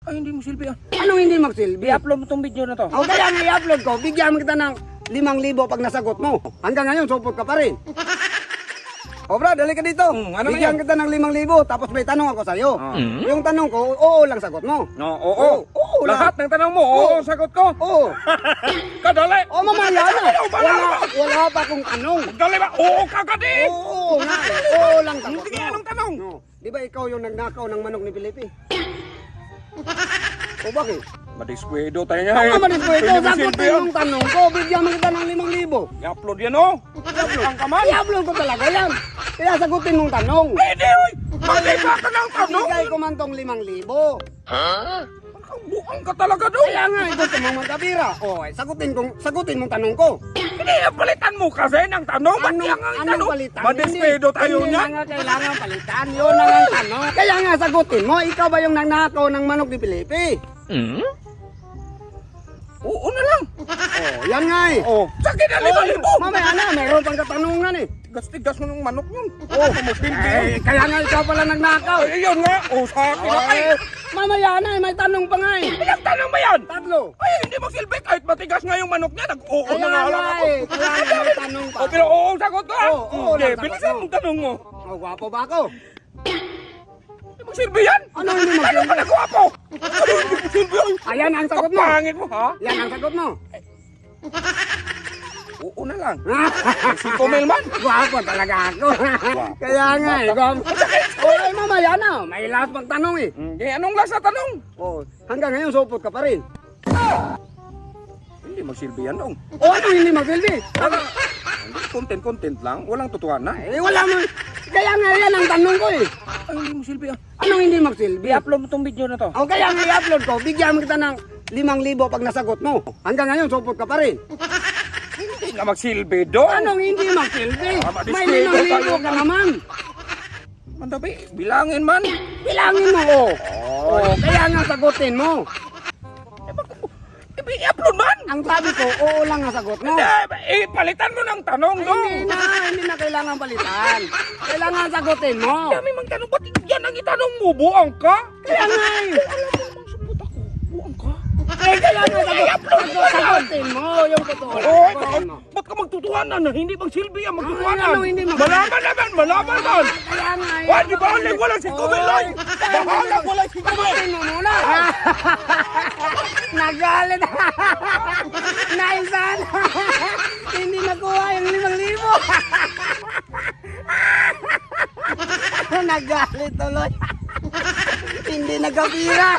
Ay, hindi mo silbi ah. Anong hindi magsilbi? I-upload mo tong video na to. O kaya nga i-upload ko, bigyan kita ng 5,000 pag nasagot mo. Hanggang ngayon, supot ka pa rin. O brad, dali ka dito. Ano Bigyan kita ng 5,000, tapos may tanong ako sa'yo. Yung tanong ko, oo lang sagot mo. No, oo. Oo lang. Lahat ng tanong mo, oo, sagot ko. Oo. Kadali. O mamaya na. Wala pa akong tanong. Dali ba? Oo, kagad eh. Oo nga. Oo lang sagot Sige, mo. anong tanong? No. Di ba ikaw yung nagnakaw ng manok ni Felipe? O bakit? Madispuedo tayo niya. Ang naman ito, Hindi mo silbi sagutin yan. yung tanong ko, bigyan mo kita ng 5,000. I-upload yan oh. Ang kaman. I-upload ko talaga yan. Kaya sagutin mong tanong. Hindi, oy. Mag-iba ka ng tanong. Bigay ko man tong 5,000. Ang buang ka talaga doon. Kaya nga, ito sa mga magkabira. O, sagutin mong tanong ko. Hindi, palitan mo kasi ng tanong. Ba't yan ang tanong? palitan? Madispuedo tayo Hindi niya. na nga kailangan palitan. Yun na nga ang tanong. Kaya nga, sagutin mo. Ikaw ba yung nagnakaw ng manok ni Felipe? Oo na lang. O, yan nga eh. Oh, sakit na 5,000. Mamaya na, mayroon pang katanungan eh. Tigas-tigas mo ng manok yun. Oo, masilbi yun. Kaya nga ikaw pala nagnakaw. Ay, yun nga. Oh, sa akin na kayo. Mamaya na, may tanong pa nga eh. Ilang tanong ba yan? Tatlo. Ay, hindi magsilbi kahit matigas nga yung manok niya. Nag-oo Kaya na nga lang nga ako. eh. Kaya nga may tanong pa. Oh, pero oo, sagot ko ah. Oo Hindi, lang sagot bilisan mo. mong tanong mo. O, gwapo ba ako? Hindi magsilbi yan. Ano hindi Ano magsilbi? ka nagwapo? Ano hindi magsilbi yan? Ayan ang sagot mo. Kapangit mo, ha? Yan ang sagot mo. Oo na lang. 5,000 man. Gwapo talaga ako. Kaya nga eh. Okay, mamaya na. May last magtanong eh. Hindi, anong lasa tanong? O, hanggang ngayon supot ka pa rin. Hindi magsilbi yan dong. O, ano hindi magsilbi? Hindi, content lang. Walang tutuan na. Eh, wala mo. Kaya nga yan ang tanong ko eh. Ay, hindi magsilbi ah. Anong hindi magsilbi? I-upload mo tong video na to. O, kaya nga i-upload ko. Bigyan mo kita ng 5,000 pag nasagot mo. Hanggang ngayon supot ka pa rin. Hindi nga magsilbi doon. Anong hindi magsilbi? May Madiskuido 5,000 ka naman. Mandabi, bilangin man. Bilangin mo ko. O, kaya nga sagutin mo. I-upload man. Ang sabi ko, oo lang ang sagot mo. Hindi, palitan mo ng tanong dong. Hindi na kailangan palitan. Kailangan sagutin mo. Dami mang tanong, ba't yan ang itanong mo? Buang ka? Kaya nga eh. Alam mo namang sabot ako. Buang ka? Kaya nga sagutin mo yung totoo. Oo, Sagutin mo. ba't ka magtutuhanan na? Hindi bang silbi yan magtutuhanan? Ano, hindi magtutuhanan? Malaman man. Kaya nga eh. Wala, di ba? Walang si Kumiloy. Bahala, walang si Kumiloy. Sagutin mo muna. Nagalit. Naisan. Hindi nakuha yung 5,000. Nagalit tuloy. Hindi nagkapira.